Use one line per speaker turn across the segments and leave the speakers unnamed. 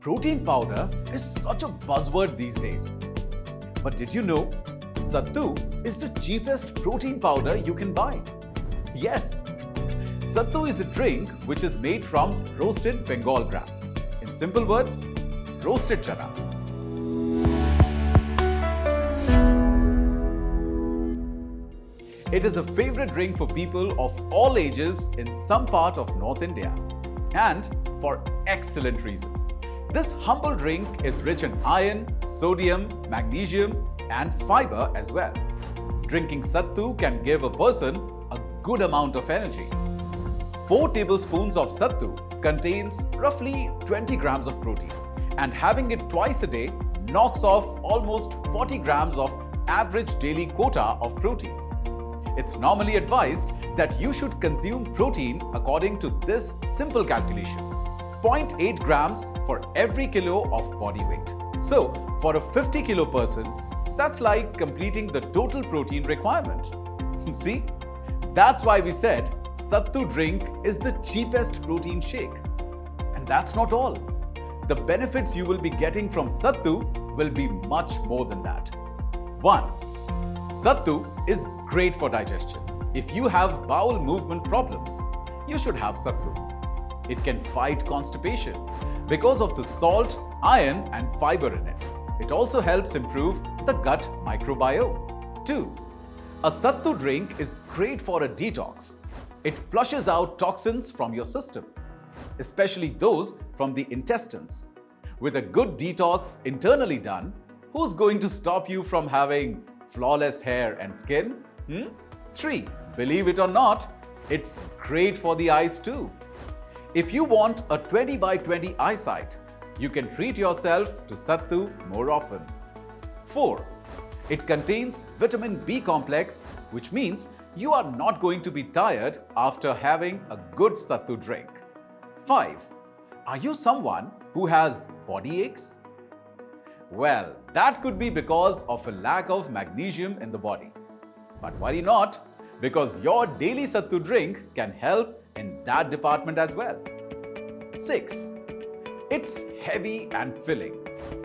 Protein powder is such a buzzword these days. But did you know Sattu is the cheapest protein powder you can buy? Yes, Sattu is a drink which is made from roasted Bengal gram. In simple words, roasted chana. It is a favorite drink for people of all ages in some part of North India, and for excellent reason. This humble drink is rich in iron, sodium, magnesium and fiber as well. Drinking Sattu can give a person a good amount of energy. 4 tablespoons of Sattu contains roughly 20 grams of protein, and having it twice a day knocks off almost 40 grams of average daily quota of protein. It's normally advised that you should consume protein according to this simple calculation: 0.8 grams for every kilo of body weight. So, for a 50 kilo person, that's like completing the total protein requirement. See? That's why we said Sattu drink is the cheapest protein shake. And that's not all. The benefits you will be getting from Sattu will be much more than that. 1. Sattu is great for digestion. If you have bowel movement problems, you should have Sattu. It can fight constipation because of the salt, iron and fiber in it. It also helps improve the gut microbiome. 2. A Sattu drink is great for a detox. It flushes out toxins from your system, especially those from the intestines. With a good detox internally done, who's going to stop you from having flawless hair and skin? 3. Believe it or not, it's great for the eyes too. If you want a 20 by 20 eyesight, you can treat yourself to Sattu more often. 4. It contains vitamin B complex, which means you are not going to be tired after having a good Sattu drink. 5. Are you someone who has body aches? Well, that could be because of a lack of magnesium in the body. But worry not, because your daily Sattu drink can help in that department as well. 6. It's heavy and filling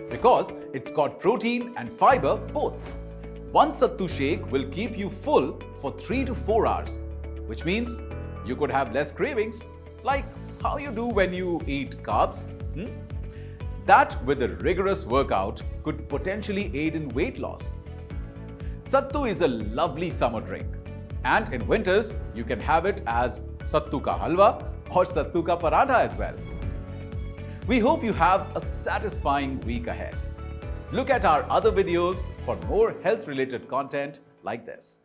because it's got protein and fiber both. One Sattu shake will keep you full for 3 to 4 hours, which means you could have less cravings, like how you do when you eat carbs. That with a rigorous workout could potentially aid in weight loss. Sattu is a lovely summer drink, and in winters you can have it as Sattu ka halwa or Sattu ka paratha as well. We hope you have a satisfying week ahead. Look at our other videos for more health-related content like this.